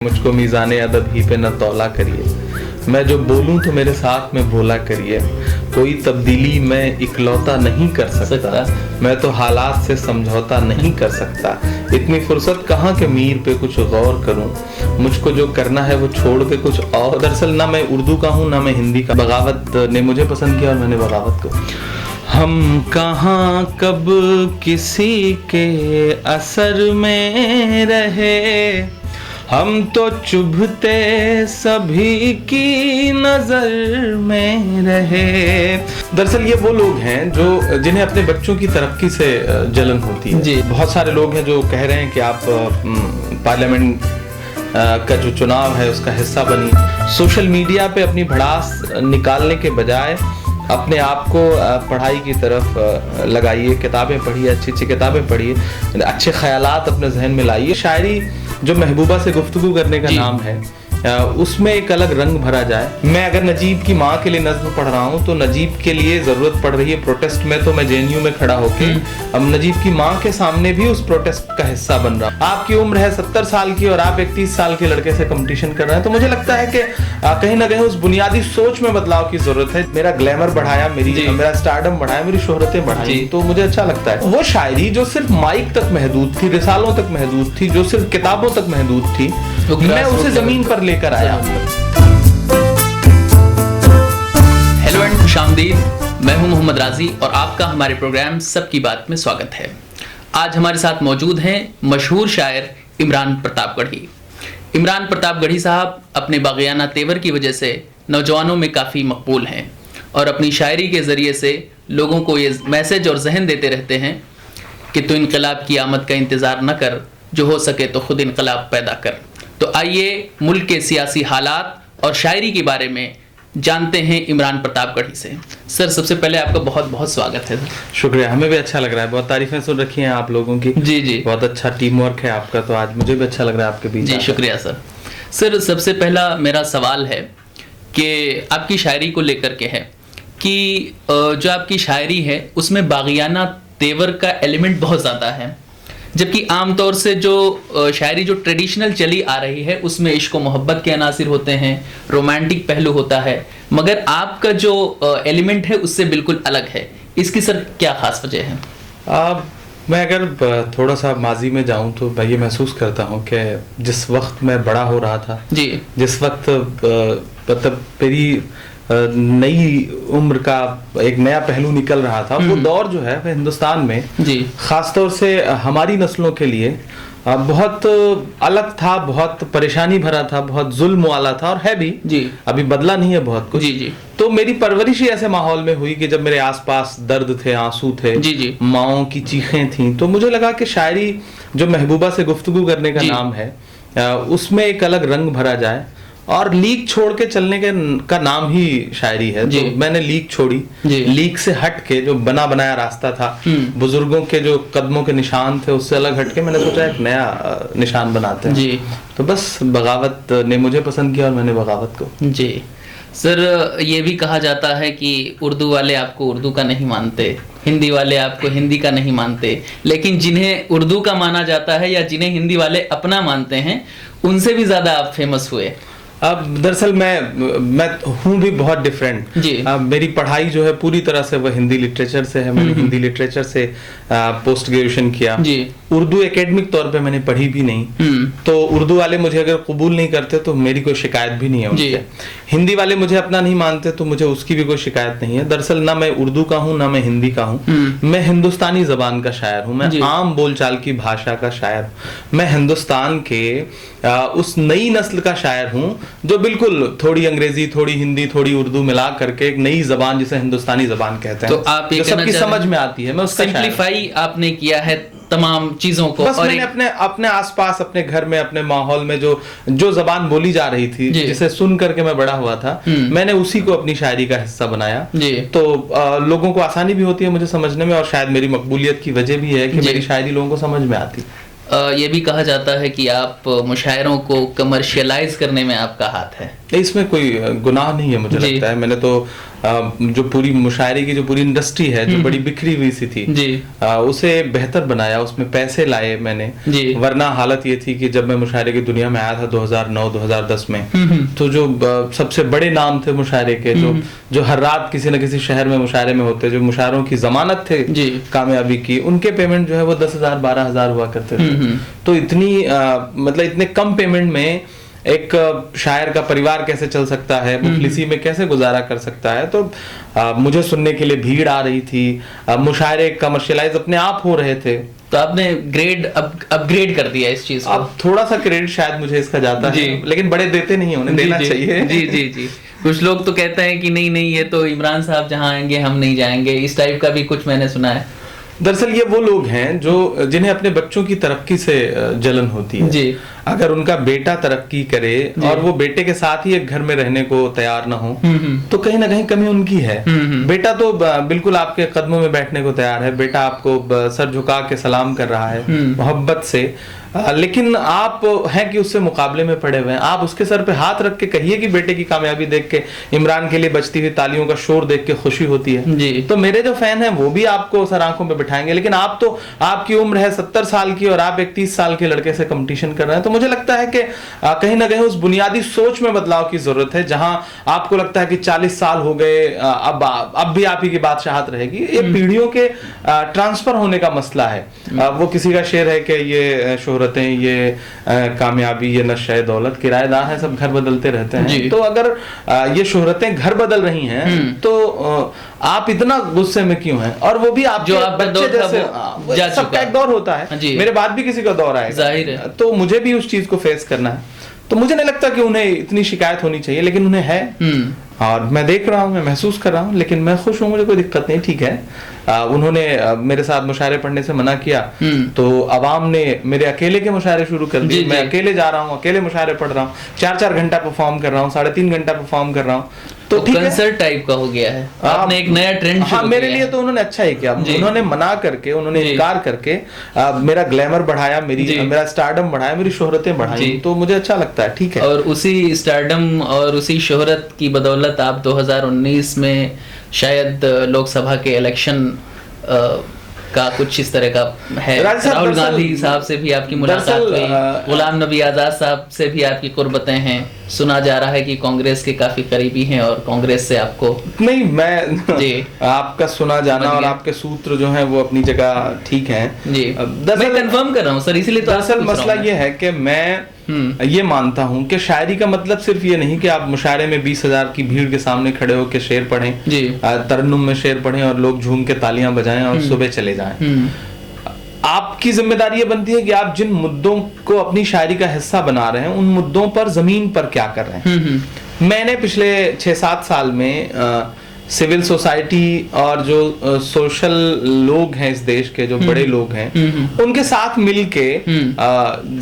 मुझको मीज़ाने अदब ही पे न तौला करिए। मैं जो बोलूं तो मेरे साथ में बोला करिए। कोई तब्दीली मैं इकलौता नहीं कर सकता, मैं तो हालात से समझौता नहीं कर सकता। इतनी फुर्सत कहाँ के मीर पे कुछ गौर करूं, मुझको जो करना है वो छोड़ के कुछ और। दरअसल ना मैं उर्दू का हूँ ना मैं हिंदी का। बगावत ने मुझे पसंद किया और मैंने बगावत को। हम कहाँ कब किसी के असर में रहे, हम तो चुभते सभी की नजर में रहे। दरअसल ये वो लोग हैं जो जिन्हें अपने बच्चों की तरक्की से जलन होती है। जी, बहुत सारे लोग हैं जो कह रहे हैं कि आप पार्लियामेंट का जो चुनाव है उसका हिस्सा बनिए। सोशल मीडिया पे अपनी भड़ास निकालने के बजाय अपने आप को पढ़ाई की तरफ लगाइए, किताबें पढ़िए, अच्छी अच्छी किताबें पढ़िए, अच्छे ख्यालात अपने जहन में लाइए। शायरी जो महबूबा से गुफ्तगू करने का नाम है, उसमें एक अलग रंग भरा जाए। मैं अगर नजीब की माँ के लिए नज्म पढ़ रहा हूँ तो नजीब के लिए जरूरत पड़ रही है प्रोटेस्ट में, तो मैं जेएनयू में खड़ा होके अब नजीब की माँ के सामने भी उस प्रोटेस्ट का हिस्सा बन रहा हूँ। आपकी उम्र है 70 साल की और आप एक 30 साल के लड़के से कंपटीशन कर रहे हैं, तो मुझे लगता है कि कहीं ना कहीं उस बुनियादी सोच में बदलाव की जरूरत है। मेरा ग्लैमर बढ़ाया, मेरा स्टारडम बढ़ाया, मेरी शोहरतें बढ़ाई, तो मुझे अच्छा लगता है। वो शायरी जो सिर्फ माइक तक महदूद थी, रिसालों तक महदूद थी, जो सिर्फ किताबों तक महदूद थी, मैं उसे जमीन पर लेकर आया। हेलो एंड खुशामदीद, मैं हूं मोहम्मद राजी और आपका हमारे प्रोग्राम सबकी बात में स्वागत है। आज हमारे साथ मौजूद हैं मशहूर शायर इमरान प्रतापगढ़ी। इमरान प्रतापगढ़ी साहब अपने बाग़ियाना तेवर की वजह से नौजवानों में काफ़ी मकबूल हैं और अपनी शायरी के ज़रिए से लोगों को ये मैसेज और जहन देते रहते हैं कि तू इनकलाब की आमद का इंतज़ार न कर, जो हो सके तो खुद इनकलाब पैदा कर। तो आइए मुल्क के सियासी हालात और शायरी के बारे में जानते हैं इमरान प्रतापगढ़ी से। सर, सबसे पहले आपका बहुत बहुत स्वागत है। शुक्रिया, हमें भी अच्छा लग रहा है। बहुत तारीफें सुन रखी हैं आप लोगों की। जी, बहुत अच्छा टीम वर्क है आपका, तो आज मुझे भी अच्छा लग रहा है आपके बीच। जी, शुक्रिया सर। सर, सबसे पहला मेरा सवाल है कि आपकी शायरी को लेकर के है कि जो आपकी शायरी है उसमें बाग़ियाना तेवर का एलिमेंट बहुत ज़्यादा है, जबकि आमतौर से जो शायरी जो ट्रेडिशनल चली आ रही है उसमें इश्क व मोहब्बत के अनासिर होते हैं, रोमांटिक पहलू होता है, मगर आपका जो एलिमेंट है उससे बिल्कुल अलग है। इसकी सर क्या खास वजह है? मैं अगर थोड़ा सा माजी में जाऊं तो मैं ये महसूस करता हूं कि जिस वक्त मैं बड़ा हो रहा था, जी, जिस वक्त मतलब मेरी नई उम्र का एक नया पहलू निकल रहा था, वो दौर जो है वह हिंदुस्तान में जी खासतौर से हमारी नस्लों के लिए बहुत अलग था, बहुत परेशानी भरा था, बहुत जुल्म वाला था और है भी जी, अभी बदला नहीं है बहुत कुछ। जी। तो मेरी परवरिश ही ऐसे माहौल में हुई कि जब मेरे आसपास दर्द थे, आंसू थे, जी, माओं की चीखें थीं, तो मुझे लगा कि शायरी जो महबूबा से गुफ्तगू करने का नाम है, उसमें एक अलग रंग भरा जाए और लीक छोड़ के चलने का नाम ही शायरी है। तो मैंने लीक छोड़ी, लीक से हट के जो बना बनाया रास्ता था, बुजुर्गों के जो कदमों के निशान थे उससे अलग हट के मैंने सोचा एक नया निशान बनाते हैं। जी। तो बस बगावत ने मुझे पसंद किया और मैंने बगावत को। जी सर, ये भी कहा जाता है कि उर्दू वाले आपको उर्दू का नहीं मानते, हिंदी वाले आपको हिंदी का नहीं मानते, लेकिन जिन्हें उर्दू का माना जाता है या जिन्हें हिंदी वाले अपना मानते हैं उनसे भी ज्यादा आप फेमस हुए। अब दरअसल मैं हूँ भी बहुत डिफरेंट जी। मेरी पढ़ाई जो है पूरी तरह से वह हिंदी लिटरेचर से है। मैंने हिंदी लिटरेचर से पोस्ट ग्रेजुएशन किया जी। उर्दू एकेडमिक तौर पे मैंने पढ़ी भी नहीं, तो उर्दू वाले मुझे अगर कबूल नहीं करते तो मेरी कोई शिकायत भी नहीं है उनसे। हिंदी वाले मुझे अपना नहीं मानते तो मुझे उसकी भी कोई शिकायत नहीं है। दरअसल ना मैं उर्दू का हूँ ना मैं हिंदी का हूँ, मैं हिंदुस्तानी जबान का शायर हूँ, मैं आम बोलचाल की भाषा का शायर, मैं हिंदुस्तान के उस नई नस्ल का शायर हूँ जो बिल्कुल थोड़ी अंग्रेजी, थोड़ी हिंदी, थोड़ी उर्दू मिला करके एक नई जबान जिसे हिंदुस्तानी जबान कहते हैं, तो आप ये सबकी समझ में आती है। मैं सिंप्लीफाई आपने किया है तमाम चीजों को। बस मैंने अपने आसपास, अपने घर में, अपने माहौल में जो जबान बोली जा रही थी, जिसे सुन करके मैं बड़ा हुआ था, मैंने उसी को अपनी शायरी का हिस्सा बनाया। तो लोगों को आसानी भी होती है मुझे समझने में और शायद मेरी मकबूलियत की वजह भी है कि मेरी शायरी लोगों को समझ में आती। ये भी कहा जाता है कि आप मुशायरों को कमर्शियलाइज करने में आपका हाथ है। इसमें कोई गुनाह नहीं है मुझे लगता है। मैंने तो जो पूरी मुशायरे की जो पूरी इंडस्ट्री है जो बड़ी बिखरी हुई सी थी जी। उसे बेहतर बनाया, उसमें पैसे लाए मैंने जी। वरना हालत ये थी कि जब मैं मुशायरे की दुनिया में आया था 2009-2010 में, तो जो सबसे बड़े नाम थे मुशायरे के, जो हर रात किसी न किसी शहर में मुशायरे में होते, जो मुशायरों की जमानत थे कामयाबी की, उनके पेमेंट जो है वो 10,000-12,000 हुआ करते थे। तो इतनी मतलब इतने कम पेमेंट में एक शायर का परिवार कैसे चल सकता है, मुफलिसी में कैसे गुजारा कर सकता है। तो मुझे सुनने के लिए भीड़ आ रही थी, मुशायरे कमर्शियलाइज अपने आप हो रहे थे। तो आपने अपग्रेड कर दिया इस चीज को। अब थोड़ा सा क्रेडिट शायद मुझे इसका जाता है, लेकिन बड़े देते नहीं, उन्हें देना चाहिए। जी जी जी। कुछ लोग तो कहते हैं कि नहीं नहीं, ये तो इमरान साहब जहाँ आएंगे हम नहीं जाएंगे, इस टाइप का भी कुछ मैंने सुना है। दरअसल ये वो लोग हैं जो जिन्हें अपने बच्चों की तरक्की से जलन होती है जी। अगर उनका बेटा तरक्की करे और वो बेटे के साथ ही एक घर में रहने को तैयार ना हो, तो कहीं ना कहीं कमी उनकी है। बेटा तो बिल्कुल आपके कदमों में बैठने को तैयार है, बेटा आपको सर झुका के सलाम कर रहा है मोहब्बत से, लेकिन आप हैं कि उससे मुकाबले में पड़े हुए हैं। आप उसके सर पे हाथ रख के कहिए कि बेटे की कामयाबी देख के, इमरान के लिए बजती हुई तालियों का शोर देख के खुशी होती है जी। तो मेरे जो फैन हैं वो भी आपको सर आंखों में बिठाएंगे। लेकिन आप तो, आपकी उम्र है 70 साल की और आप एक 30 साल के लड़के से कंपटीशन कर रहे हैं। तो मुझे लगता है कि कहीं ना कहीं उस बुनियादी सोच में बदलाव की जरूरत है। जहां आपको लगता है कि 40 साल हो गए, अब भी आप ही की बादशाहत रहेगी, ये पीढ़ियों के ट्रांसफर होने का मसला है। वो किसी का शेर है कि ये शोहरतें, ये कामयाबी, ये नशे दौलत किराएदार है, सब घर बदलते रहते हैं। तो अगर ये शोहरतें घर बदल रही हैं तो आप इतना गुस्से में क्यों हैं? और वो भी आप जो आप बच्चे जैसे, सबका एक दौर होता है, मेरे बाद भी किसी का दौर आएगा, जाहिर है। तो मुझे भी उस चीज को फेस करना है। तो मुझे नहीं लगता कि उन्हें इतनी शिकायत होनी चाहिए, लेकिन उन्हें है और मैं देख रहा हूँ, मैं महसूस कर रहा हूँ, लेकिन मैं खुश हूँ, मुझे कोई दिक्कत नहीं, ठीक है। उन्होंने मेरे साथ मुशायरे पढ़ने से मना किया तो अवाम ने मेरे अकेले के मुशायरे शुरू कर दिए। मैं अकेले जा रहा हूँ, अकेले मुशायरे पढ़ रहा हूँ, 4-4 घंटा परफॉर्म कर रहा हूँ, 3.5 घंटा परफॉर्म कर रहा हूँ। तो कंसर्ट टाइप का हो गया है, आपने एक नया ट्रेंड शुरू किया। मेरे लिए तो उन्होंने अच्छा ही किया, उन्होंने मना करके, उन्होंने इनकार करके मेरा ग्लैमर बढ़ाया, मेरा स्टारडम बढ़ाया, मेरी शोहरतें बढ़ाई, तो मुझे अच्छा लगता है, ठीक है। और उसी स्टारडम और उसी शोहरत की बदौलत आप 2019 में शायद लोकसभा के इलेक्शन का कुछ इस तरह का है। राहुल गांधी साहब से भी आपकी मुलाकात हुई, गुलाम नबी आजाद साहब से भी आपकी कुर्बतें हैं, सुना जा रहा है कि कांग्रेस के काफी करीबी हैं और कांग्रेस से आपको नहीं, मैं जी आपका सुना जाना और आपके सूत्र जो हैं वो अपनी जगह ठीक हैं जी। मैं कंफर्म कर रहा हूं सर, इसीलिए तो दरअसल मसला ये है कि मैं ये मानता हूं कि शायरी का मतलब सिर्फ ये नहीं कि आप मुशायरे में 20,000 की भीड़ के सामने खड़े होकर शेर पढ़ें, तरन्नुम में शेर पढ़ें और लोग झूम के तालियां बजाएं और सुबह चले जाएं। आपकी जिम्मेदारी ये बनती है कि आप जिन मुद्दों को अपनी शायरी का हिस्सा बना रहे हैं, उन मुद्दों पर जमीन पर क्या कर रहे हैं। मैंने पिछले 6-7 साल में सिविल सोसाइटी और जो सोशल लोग हैं इस देश के, जो बड़े लोग हैं, उनके साथ मिलके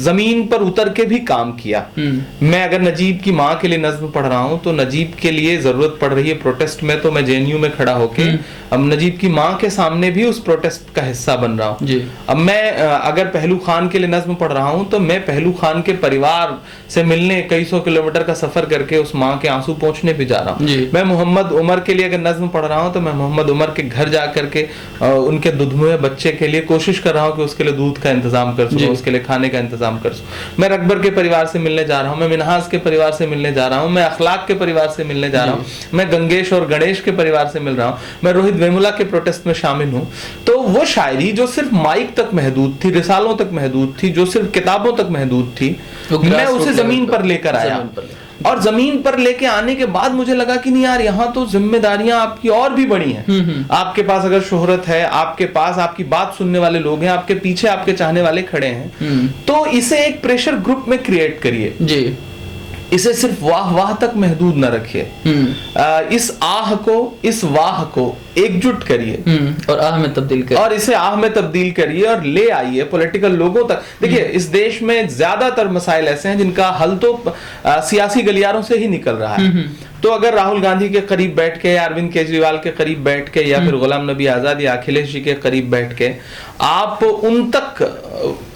जमीन पर उतर के भी काम किया। मैं अगर नजीब की माँ के लिए नज्म पढ़ रहा हूँ तो नजीब के लिए जरूरत पड़ रही है प्रोटेस्ट में, तो मैं जेएनयू में खड़ा होके अब नजीब की माँ के सामने भी उस प्रोटेस्ट का हिस्सा बन रहा हूँ। अब मैं अगर पहलू खान के लिए नज्म पढ़ रहा हूँ तो मैं पहलू खान के परिवार से मिलने कई सौ किलोमीटर का सफर करके उस माँ के आंसू पहुंचने भी जा रहा हूँ। मैं मोहम्मद उमर के लिए नज्म पढ़ रहा हूं तो मैं मोहम्मद उमर के घर जा करके उनके दुधमुए बच्चे के लिए कोशिश कर रहा हूं कि उसके लिए दूध का इंतजाम कर सकूं, उसके लिए खाने का इंतजाम कर सकूं। मैं रकबर के परिवार से मिलने जा रहा हूं, मैं मिनहास के परिवार से मिलने जा रहा हूं, मैं अखलाक के परिवार से मिलने जा रहा हूं, मैं गंगेश और गणेश के परिवार से मिल रहा हूं, मैं रोहित वेमुला के प्रोटेस्ट में शामिल हूं। तो वो शायरी जो सिर्फ माइक तक महदूद थी, रिसालों तक महदूद थी, जो सिर्फ किताबों तक महदूद थी, मैं उसे जमीन पर लेकर आया। और जमीन पर लेके आने के बाद मुझे लगा कि नहीं यार, यहाँ तो जिम्मेदारियां आपकी और भी बड़ी हैं। आपके पास अगर शोहरत है, आपके पास आपकी बात सुनने वाले लोग हैं, आपके पीछे आपके चाहने वाले खड़े हैं, तो इसे एक प्रेशर ग्रुप में क्रिएट करिए जी। इसे सिर्फ वाह वाह तक महदूद न रखिए। इस आह को, इस वाह को एकजुट करिए और आह में तब्दील करिए, और इसे आह में तब्दील करिए और ले आइए पॉलिटिकल लोगों तक। देखिए, इस देश में ज्यादातर मसाइल ऐसे हैं जिनका हल तो सियासी गलियारों से ही निकल रहा है। तो अगर राहुल गांधी के करीब बैठ के या अरविंद केजरीवाल के करीब बैठ के या फिर गुलाम नबी आजाद या अखिलेश जी के करीब बैठ के आप उन तक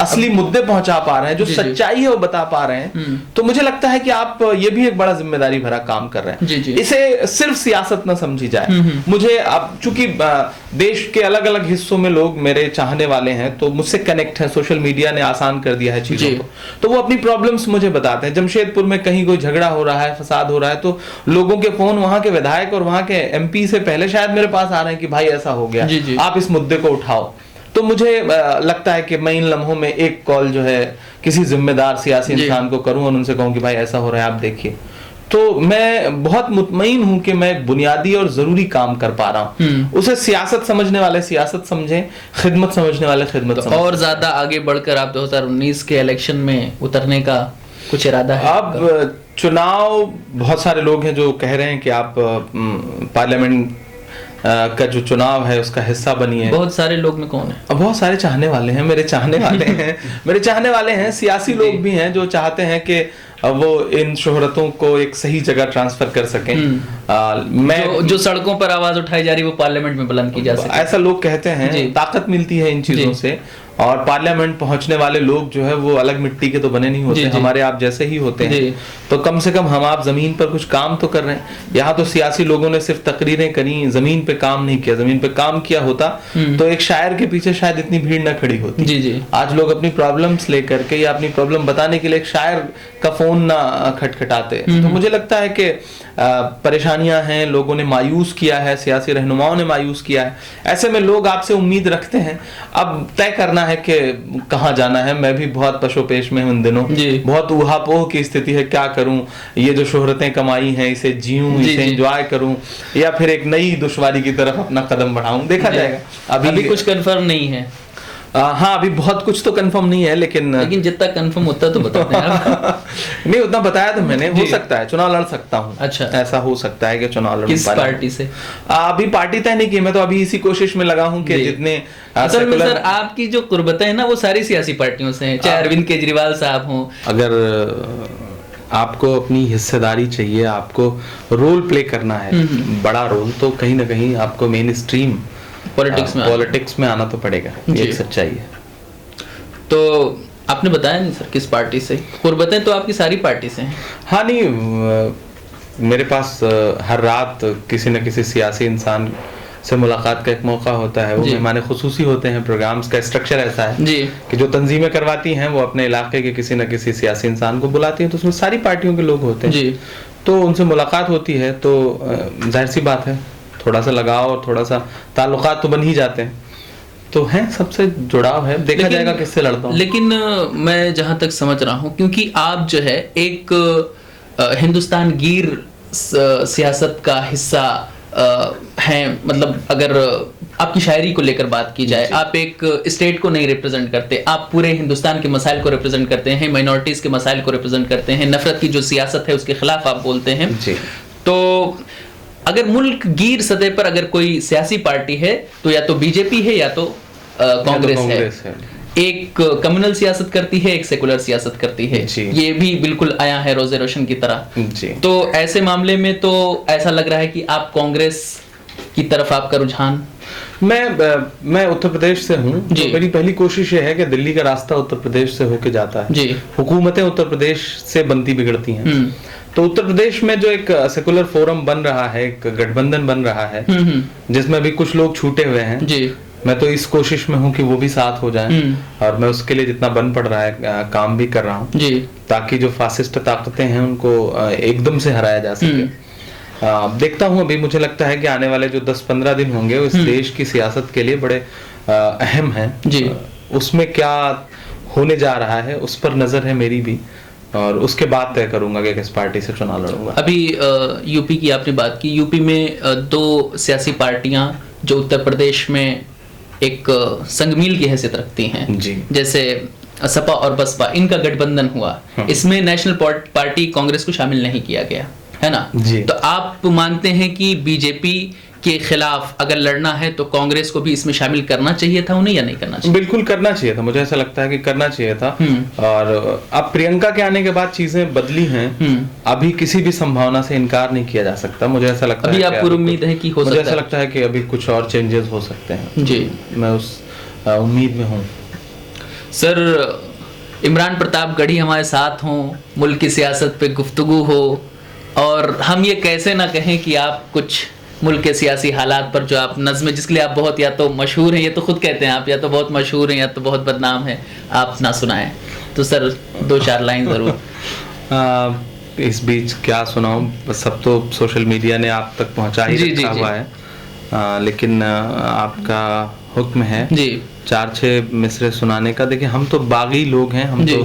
असली मुद्दे पहुंचा पा रहे हैं, जो सच्चाई है वो बता पा रहे हैं, तो मुझे लगता है कि आप ये भी एक बड़ा जिम्मेदारी भरा काम कर रहे हैं। इसे सिर्फ सियासत ना समझी जाए। मुझे अब चूंकि देश के अलग अलग हिस्सों में लोग मेरे चाहने वाले हैं, तो मुझसे कनेक्ट है, सोशल मीडिया ने आसान कर दिया है चीजों को, तो वो अपनी प्रॉब्लम्स मुझे बताते हैं। जमशेदपुर में कहीं कोई झगड़ा हो रहा है, फसाद हो रहा है, तो लोगों के फोन वहां के विधायक और वहां के एमपी से पहले शायद मेरे पास आ रहे हैं कि भाई ऐसा हो गया, आप इस मुद्दे को उठाओ। तो मुझे लगता है कि मैं इन लम्हों में एक कॉल जो है किसी जिम्मेदार सियासी इंसान को करूं और उनसे कहूं कि भाई ऐसा हो रहा है, आप देखिए। तो मैं बहुत मुतमईन हूं कि मैं बुनियादी और जरूरी काम कर पा रहा हूं। उसे सियासत समझने वाले सियासत समझें, खिदमत समझने वाले खिदमत समझें। और ज्यादा आगे बढ़कर आप 2019 के इलेक्शन में उतरने का कुछ इरादा है? अब चुनाव, बहुत सारे लोग हैं जो कह रहे हैं कि आप पार्लियामेंट का जो चुनाव है उसका हिस्सा बनिए। बहुत सारे लोग में कौन है? बहुत सारे चाहने वाले हैं, मेरे चाहने वाले हैं मेरे चाहने वाले हैं, सियासी लोग भी हैं जो चाहते हैं कि वो इन शोहरतों को एक सही जगह ट्रांसफर कर सकें। मैं जो सड़कों पर आवाज उठाई जा रही है वो पार्लियामेंट में बुलंद की जा सके, ऐसा लोग कहते हैं। ताकत मिलती है इन चीजों से, और पार्लियामेंट पहुंचने वाले लोग जो है वो अलग मिट्टी के तो बने नहीं होते, हमारे आप जैसे ही होते हैं। तो कम से कम हम आप जमीन पर कुछ काम तो कर रहे हैं। यहाँ तो सियासी लोगों ने सिर्फ तकरीरें करी, जमीन पे काम नहीं किया। जमीन पे काम किया होता तो एक शायर के पीछे शायद इतनी भीड़ न खड़ी होती। आज लोग अपनी प्रॉब्लम्स लेकर के या अपनी प्रॉब्लम बताने के लिए एक शायर का फोन ना खटखटाते। तो मुझे लगता है कि परेशानियां हैं, लोगों ने मायूस किया है, सियासी रहनुमाओं ने मायूस किया है। ऐसे में लोग आपसे उम्मीद रखते हैं। अब तय करना है कि कहाँ जाना है। मैं भी बहुत पशोपेश में हूं इन दिनों, बहुत ऊहापोह की स्थिति है। क्या करूं, ये जो शोहरतें कमाई हैं इसे जीऊं, इसे एंजॉय करूं, या फिर एक नई दुश्वारी की तरफ अपना कदम बढ़ाऊं, देखा जाएगा। अभी कुछ कंफर्म नहीं है। हाँ, अभी बहुत कुछ तो कंफर्म नहीं है, लेकिन जितना कंफर्म होता है तो बताते हैं। नहीं, उतना बताया तो मैंने। हो सकता है चुनाव लड़ सकता हूँ। अच्छा, ऐसा हो सकता है कि चुनाव लड़। किस पार्टी से? अभी पार्टी तय नहीं की, मैं तो अभी इसी कोशिश में लगा हूँ कि जितने असल में सर आपकी जो कुर्बतें हैं ना वो सारी सियासी पार्टियों से हैं, चाहे अरविंद केजरीवाल साहब हों। अगर आपको अपनी हिस्सेदारी चाहिए, आपको रोल प्ले करना है, बड़ा रोल, तो कहीं ना कहीं आपको मेन स्ट्रीम पॉलिटिक्स में आना तो पड़ेगा। ये एक सच्चाई है। तो आपने बताया नहीं सर किस पार्टी से? कुर्बतें तो आपकी सारी पार्टी से हैं। हाँ, नहीं, मेरे पास हर रात किसी न किसी सियासी इंसान से मुलाकात का एक मौका होता है। वो मेहमान खुसूसी होते हैं। प्रोग्राम्स का स्ट्रक्चर ऐसा है कि जो तंजीमें करवाती हैं वो अपने इलाके के किसी न किसी सियासी इंसान को बुलाती हैं, तो उसमें सारी पार्टियों के लोग होते हैं। तो उनसे मुलाकात होती है, तो जाहिर सी बात है थोड़ा सा लगाव और थोड़ा सा ताल्लुकात तो बन ही जाते हैं। तो हैं, सबसे जुड़ाव है। देखा जाएगा किससे लड़ता हूँ। लेकिन मैं जहां तक समझ रहा हूँ, क्योंकि आप जो है एक हिंदुस्तान गिर सियासत का हिस्सा हैं, मतलब अगर आपकी शायरी को लेकर बात की जाए, आप एक स्टेट को नहीं रिप्रेजेंट करते, आप पूरे हिंदुस्तान के मसाइल को रिप्रेजेंट करते हैं, माइनॉरिटीज के मसाइल को रिप्रेजेंट करते हैं, नफरत की जो सियासत है उसके खिलाफ आप बोलते हैं। तो अगर मुल्क गिर सतह पर अगर कोई सियासी पार्टी है तो या तो बीजेपी है या तो कांग्रेस है। एक कम्युनल सियासत करती है, एक सेकुलर सियासत करती है। ये भी बिल्कुल आया है रोजे रोशन की तरह। तो ऐसे मामले में तो ऐसा लग रहा है कि आप कांग्रेस की तरफ आपका रुझान। मैं उत्तर प्रदेश से हूँ, तो मेरी पहली कोशिश ये है कि दिल्ली का रास्ता उत्तर प्रदेश से होके जाता है। हुकूमतें उत्तर प्रदेश से बनती बिगड़ती हैं। तो उत्तर प्रदेश में जो एक सेकुलर फोरम बन रहा है, एक गठबंधन बन रहा है, जिसमें अभी कुछ लोग छूटे हुए हैं, मैं तो इस कोशिश में हूँ कि वो भी साथ हो जाएं, और मैं उसके लिए जितना बन पड़ रहा है काम भी कर रहा हूँ, ताकि जो फासिस्ट ताकतें हैं उनको एकदम से हराया जा सके। देखता हूँ, अभी मुझे लगता है कि आने वाले जो 10-15 दिन होंगे वो इस देश की सियासत के लिए बड़े अहम हैं। उसमें क्या होने जा रहा है उस पर नजर है मेरी भी, और उसके बाद तय करूंगा कि किस पार्टी से चुनाव लड़ूंगा। अभी यूपी की आपने बात की, यूपी में दो सियासी पार्टियां जो उत्तर प्रदेश में एक संगमील की हैसियत रखती हैं, जैसे सपा और बसपा, इनका गठबंधन हुआ। इसमें नेशनल पार्टी कांग्रेस को शामिल नहीं किया गया, है ना? तो आप मानते हैं कि बीजेपी के खिलाफ अगर लड़ना है तो कांग्रेस को भी इसमें शामिल करना चाहिए था उन्हें, या नहीं करना चाहिए? बिल्कुल करना चाहिए था, मुझे ऐसा लगता है कि करना चाहिए था। और अब प्रियंका के आने के बाद चीजें बदली हैं। अभी किसी भी संभावना से इनकार नहीं किया जा सकता। मुझे ऐसा लगता है अभी आपको उम्मीद है कि हो सकता है? मुझे ऐसा लगता है कि अभी कुछ और चेंजेस हो सकते हैं। मैं उस उम्मीद में हूँ। सर, इमरान प्रतापगढ़ी हमारे साथ हों, मुल्क की सियासत पे गुफ्तगू हो, और हम ये कैसे ना कहें कि आप कुछ मुल्क के सियासी हालात पर जो आप नज़्में, जिसके लिए आप बहुत या तो मशहूर हैं, ये तो खुद कहते हैं आप, या तो बहुत मशहूर हैं या तो बहुत बदनाम हैं, आप ना सुनाएं। तो सर 2-4 लाइन ज़रूर। इस बीच क्या सुनाऊं, सब तो सोशल मीडिया ने आप तक पहुंचा ही रखा हुआ है। लेकिन आपका हुक्म है जी 4-6 मिसरे सुनाने का। देखिए, हम तो बागी लोग हैं, हम तो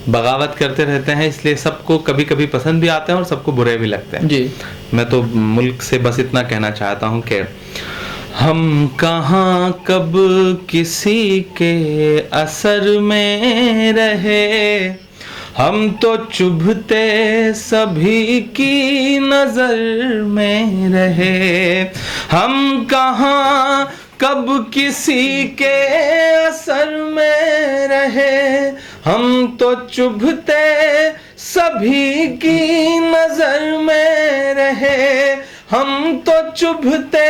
बगावत करते रहते हैं, इसलिए सबको कभी कभी पसंद भी आते हैं और सबको बुरे भी लगते हैं जी। मैं तो मुल्क से बस इतना कहना चाहता हूं कि हम कहाँ कब किसी के असर में रहे, हम तो चुभते सभी की नजर में रहे। हम कहाँ कब किसी के असर में रहे, हम तो चुभते सभी की नजर में रहे। हम तो चुभते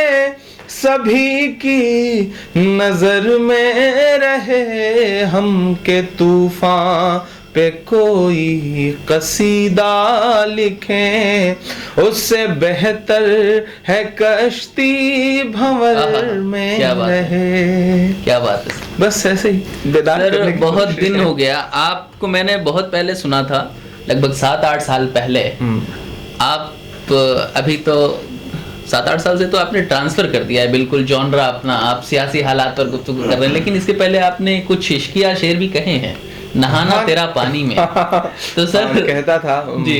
सभी की नजर में रहे। हम के तूफान पे कोई कसीदा लिखें, उससे बेहतर है कश्ती भंवर में रहे। क्या बात है। बस ऐसे ही बेदार सर, बहुत दिन हो गया, आपको मैंने बहुत पहले सुना था, लगभग 7-8 साल पहले। आप अभी तो 7-8 साल से तो आपने ट्रांसफर कर दिया है बिल्कुल जॉनरा अपना, आप सियासी हालात पर गुफ्तगू कर रहे हैं, लेकिन इसके पहले आपने कुछ इश्किया शेर भी कहे हैं, नहाना तेरा पानी में। तो सर कहता था जी,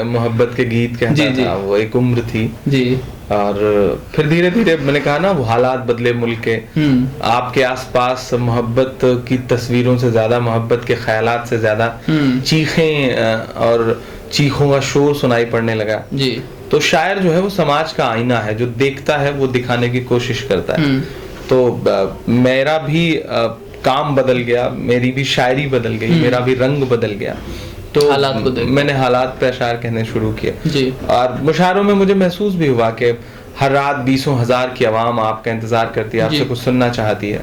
मोहब्बत के गीत कहता था। वो एक उम्र थी जी, और फिर धीरे धीरे मैंने कहा ना, वो हालात बदले मुल्क के। आपके आसपास मोहब्बत की तस्वीरों से ज्यादा, मोहब्बत के ख्यालात से ज्यादा चीखें और चीखों का शोर सुनाई पड़ने लगा जी। तो शायर जो है वो समाज का आईना है, जो देखता है वो दिखाने की कोशिश करता है। तो मेरा भी काम बदल गया, मेरी भी शायरी बदल गई, मेरा भी रंग बदल गया। तो मैंने हालात पे अशार कहने शुरू किए और मुशायरों में मुझे महसूस भी हुआ कि हर रात 20 हजार की आवाम आपका इंतजार करती है, आपसे कुछ सुनना चाहती है।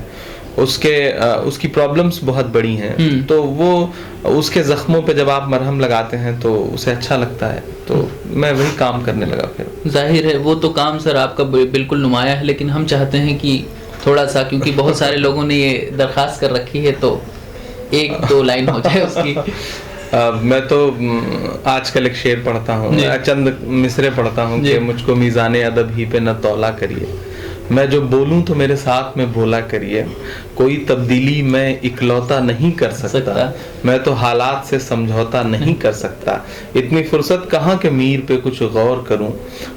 उसकी प्रॉब्लम्स बहुत बड़ी हैं, तो वो उसके जख्मों पे जब आप मरहम लगाते हैं तो उसे अच्छा लगता है। तो मैं वही काम करने लगा। फिर जाहिर है वो तो काम सर आपका बिल्कुल नुमाया है, लेकिन हम चाहते हैं कि थोड़ा सा, क्योंकि बहुत सारे लोगों ने ये दरखास्त कर रखी है, तो 1-2 लाइन हो जाए उसकी। मैं तो आजकल एक शेर पढ़ता हूँ, चंद मिसरे पढ़ता हूँ कि मुझको मीज़ाने अदब ही पे न तौला करिए, मैं जो बोलूं तो मेरे साथ में बोला करिए, कोई तब्दीली मैं इकलौता नहीं कर सकता, मैं तो हालात से समझौता नहीं कर सकता, इतनी फुर्सत कहाँ के मीर पे कुछ गौर करूं,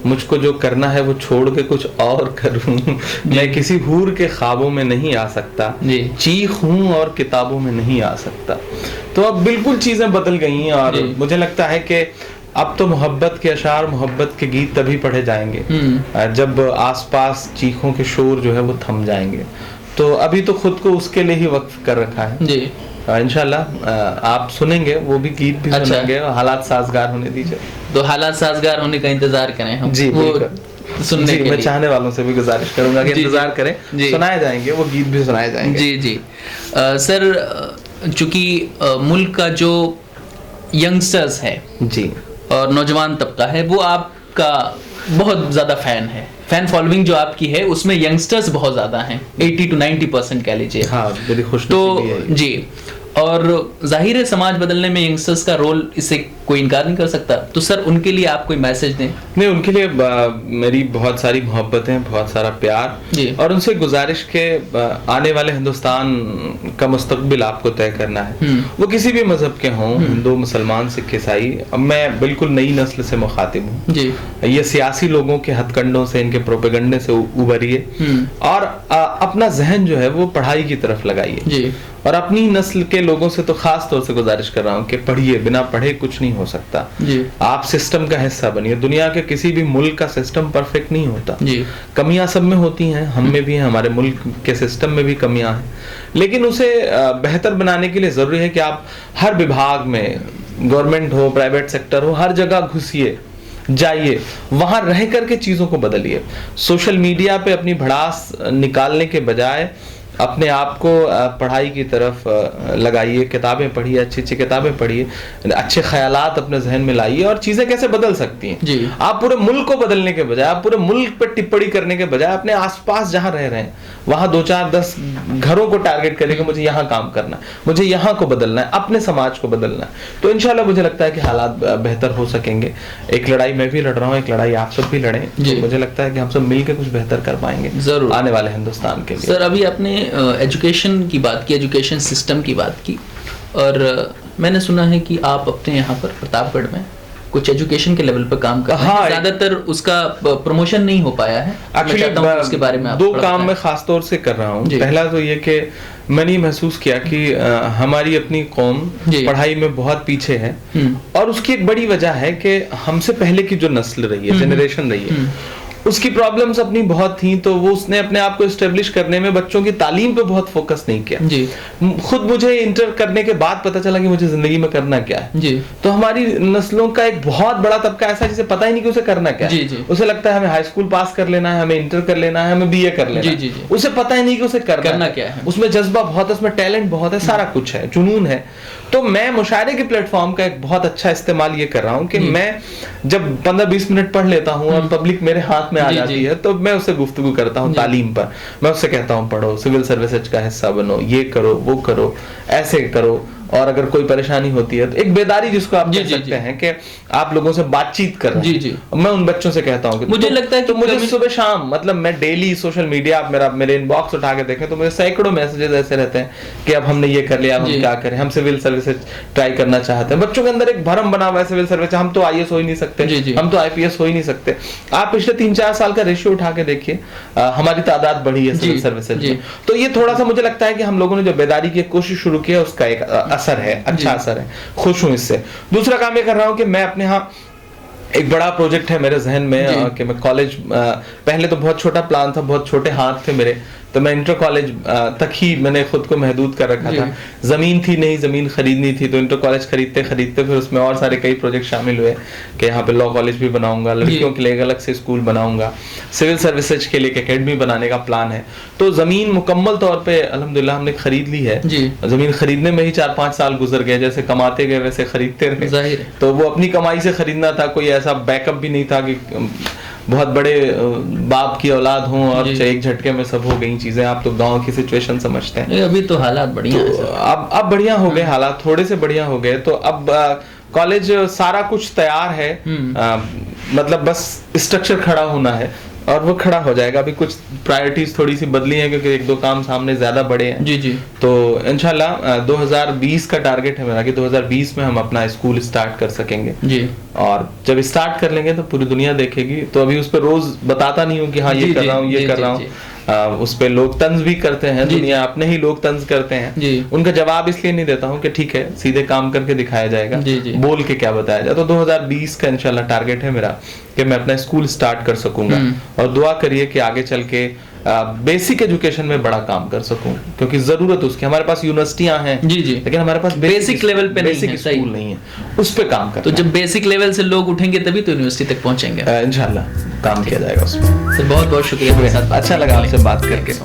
मुझको जो करना है वो छोड़ के कुछ और करूं, मैं किसी हूर के ख्वाबों में नहीं आ सकता, चीख हूं और किताबों में नहीं आ सकता। तो अब बिल्कुल चीजें बदल गई हैं और मुझे लगता है कि अब तो मोहब्बत के अशार, मोहब्बत के गीत तभी पढ़े जाएंगे जब आसपास चीखों के शोर जो है वो थम जाएंगे। तो अभी तो खुद को उसके लिए ही वक्फ कर रखा है जी। इंशाल्लाह आप सुनेंगे, वो भी गीत भी सुनेंगे, हालात साजगार होने दीजिए। तो हालात साजगार होने का इंतजार करें हम जी, वो सुनने के मैं चाहने वालों से भी गुजारिश करूंगा कि इंतजार करें, सुनाए जाएंगे, वो गीत भी सुनाए जाएंगे। जी जी। सर, चूंकि मुल्क का जो यंगस्टर्स है जी और नौजवान तबका है, वो आपका बहुत ज़्यादा फ़ैन है, फ़ैन फॉलोइंग जो आपकी है उसमें यंगस्टर्स बहुत ज़्यादा हैं, 80 to 90% कह लीजिए। हाँ, बड़ी खुश तो जी, और जाहिर है समाज बदलने में यंगस्टर्स का रोल, इससे कोई इनकार नहीं कर सकता। तो सर उनके लिए आप कोई मैसेज दें? नहीं, उनके लिए मेरी बहुत सारी मोहब्बतें, बहुत सारा प्यार, और उनसे गुजारिश के आने वाले हिंदुस्तान का मुस्तकबिल आपको तय करना है। वो किसी भी मजहब के हों, हिंदू, मुसलमान, सिख, ईसाई। अब मैं बिल्कुल नई नस्ल से मुखातिब हूँ। ये सियासी लोगों के हथकंडों से, इनके प्रोपेगंडे से उबरिए और अपना जहन जो है वो पढ़ाई की तरफ लगाइए। और अपनी नस्ल के लोगों से तो खास तौर से गुजारिश कर रहा हूँ कि पढ़िए, बिना पढ़े कुछ नहीं हो सकता। आप सिस्टम का हिस्सा बनिए। दुनिया के किसी भी मुल्क का सिस्टम परफेक्ट नहीं होता, कमियां सब में होती हैं, हम में भी हैं, हमारे मुल्क के सिस्टम में भी कमियां हैं, लेकिन उसे बेहतर बनाने के लिए जरूरी है कि आप हर विभाग में, गवर्नमेंट हो, प्राइवेट सेक्टर हो, हर जगह घुसिए, जाइए, वहां रह करके चीजों को बदलिए। सोशल मीडिया पे अपनी भड़ास निकालने के बजाय अपने आप को पढ़ाई की तरफ लगाइए, किताबें पढ़िए, अच्छी अच्छी किताबें पढ़िए, अच्छे ख्यालात अपने जहन में लाइए और चीजें कैसे बदल सकती हैं जी। आप पूरे मुल्क को बदलने के बजाय, आप पूरे मुल्क पर टिप्पणी करने के बजाय अपने आसपास जहां रह रहे हैं वहां 2 4 10 घरों को टारगेट करिए कि मुझे यहाँ काम करना है, मुझे यहाँ को बदलना है, अपने समाज को बदलना है। तो इंशाल्लाह मुझे लगता है कि हालात बेहतर हो सकेंगे। एक लड़ाई मैं भी लड़ रहा हूँ, एक लड़ाई आप सब भी लड़ें, तो मुझे लगता है कि हम सब मिलकर कुछ बेहतर कर पाएंगे जरूर आने वाले हिंदुस्तान के लिए। सर, अभी आपने एजुकेशन की बात की, एजुकेशन सिस्टम की बात की, और मैंने सुना है कि आप अपने यहाँ पर प्रतापगढ़ में कुछ एजुकेशन के लेवल पर काम कर रहे हैं। ज्यादातर उसका प्रमोशन नहीं हो पाया है। मैं चाहता हूं उसके बारे में आप 2 काम मैं खास तौर से कर रहा हूँ। पहला तो ये कि मैंने ये महसूस किया कि हमारी अपनी कौम पढ़ाई में बहुत पीछे है, और उसकी एक बड़ी वजह है कि हमसे पहले की जो नस्ल रही है, जनरेशन रही है, उसकी प्रॉब्लम्स अपनी बहुत थी, तो वो उसने अपने आप को एस्टेब्लिश करने में बच्चों की तालीम पे बहुत फोकस नहीं किया जी। खुद मुझे इंटर करने के बाद पता चला कि मुझे जिंदगी में करना क्या है जी। तो हमारी नस्लों का एक बहुत बड़ा तबका ऐसा जिसे पता ही नहीं कि उसे करना क्या है जी। उसे लगता है हमें हाई स्कूल पास कर लेना है, हमें इंटर कर लेना है, हमें बीए कर लेना है, उसे पता ही नहीं कि उसे करना क्या है। उसमें जज्बा बहुत है, उसमें टैलेंट बहुत है, सारा कुछ है, जुनून है। तो मैं मुशायरे के प्लेटफॉर्म का एक बहुत अच्छा इस्तेमाल ये कर रहा हूँ कि मैं जब 15-20 मिनट पढ़ लेता हूँ और पब्लिक मेरे हाथ में आ जाती है, तो मैं उससे गुफ्तगू करता हूँ तालीम पर। मैं उससे कहता हूँ पढ़ो, सिविल सर्विसेज का हिस्सा बनो, ये करो, वो करो, ऐसे करो, और अगर कोई परेशानी होती है तो एक बेदारी जिसको आप कह सकते हैं कि आप लोगों से बातचीत कर रहे हैं। मैं उन बच्चों से कहता हूँ कि मुझे लगता है कि मुझे सुबह शाम, मतलब मैं डेली सोशल मीडिया, आप मेरे इनबॉक्स उठा के देखें तो मुझे सैकड़ों मैसेजेस ऐसे रहते हैं कि अब हमने ये कर लिया, हम क्या करें, हम सिविल सर्विसेज ट्राई करना चाहते हैं। बच्चों के अंदर एक भरम बना हुआ है सिविल सर्विस, हम तो IAS हो ही नहीं सकते, हम तो IPS हो ही नहीं सकते। आप पिछले 3-4 साल का रेशियो उठा के देखिए, हमारी तादाद बढ़ी है सिविल सर्विसेज में। तो ये थोड़ा सा मुझे लगता है कि हम लोगों ने जो बेदारी की कोशिश शुरू की है उसका एक असर है, अच्छा असर है, खुश हूं इससे। दूसरा काम ये कर रहा हूं कि मैं अपने यहाँ एक बड़ा प्रोजेक्ट है मेरे जहन में कि मैं कॉलेज, पहले तो बहुत छोटा प्लान था, बहुत छोटे हाथ थे मेरे, तो मैं इंटर कॉलेज तक ही मैंने खुद को महदूद कर रखा था। जमीन थी नहीं, जमीन खरीदनी थी, तो इंटर कॉलेज खरीदते खरीदते फिर उसमें और सारे कई प्रोजेक्ट शामिल हुए कि यहाँ पे लॉ कॉलेज भी बनाऊंगा, लड़कियों के लिए एक अलग से स्कूल बनाऊंगा, सिविल सर्विसेज के लिए एक एकेडमी बनाने का प्लान है। तो जमीन मुकम्मल तौर पे अल्हम्दुलिल्लाह हमने खरीद ली है। जमीन खरीदने में ही 4-5 साल गुजर गए, जैसे कमाते गए वैसे खरीदते रहे। तो वो अपनी कमाई से खरीदना था, कोई ऐसा बैकअप भी नहीं था कि बहुत बड़े बाप की औलाद हों और एक झटके में सब हो गई चीजें। आप तो गांव की सिचुएशन समझते हैं। अभी तो हालात बढ़िया हैं सर। अब बढ़िया हो गए, हालात थोड़े से बढ़िया हो गए। तो अब कॉलेज सारा कुछ तैयार है, मतलब बस स्ट्रक्चर खड़ा होना है और वो खड़ा हो जाएगा। अभी कुछ प्रायोरिटीज थोड़ी सी बदली हैं क्योंकि 1-2 काम सामने ज्यादा बड़े हैं जी। तो इंशाल्लाह 2020 का टारगेट है मेरा कि 2020 में हम अपना स्कूल स्टार्ट कर सकेंगे जी। और जब स्टार्ट कर लेंगे तो पूरी दुनिया देखेगी। तो अभी उस पर रोज बताता नहीं हूँ कि हाँ ये कर रहा हूँ, ये कर रहा हूँ। उस पे लोग तंज भी करते हैं, दुनिया अपने ही लोग तंज करते हैं। उनका जवाब इसलिए नहीं देता हूँ कि ठीक है सीधे काम करके दिखाया जाएगा, बोल के क्या बताया जाए। तो 2020 का इंशाल्लाह टारगेट है मेरा कि मैं अपना स्कूल स्टार्ट कर सकूंगा। और दुआ करिए कि आगे चल के बेसिक एजुकेशन में बड़ा काम कर सकूं, क्योंकि जरूरत उसकी। हमारे पास यूनिवर्सिटियां हैं जी, लेकिन हमारे पास बेसिक लेवल पे बेसिक स्कूल नहीं है, उस पे काम करना। तो जब बेसिक लेवल से लोग उठेंगे तभी तो यूनिवर्सिटी तक पहुंचेंगे। इंशाल्लाह काम किया जाएगा उसमें। तो बहुत बहुत शुक्रिया, अच्छा लगा आपसे बात करके।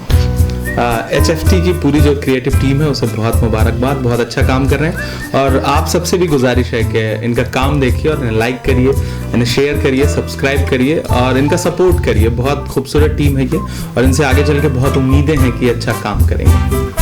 HFT की पूरी जो क्रिएटिव टीम है उसे बहुत मुबारकबाद, बहुत अच्छा काम कर रहे हैं। और आप सबसे भी गुजारिश है कि इनका काम देखिए और इन्हें लाइक करिए, इन्हें शेयर करिए, सब्सक्राइब करिए और इनका सपोर्ट करिए। बहुत खूबसूरत टीम है ये और इनसे आगे चल के बहुत उम्मीदें हैं कि अच्छा काम करेंगे।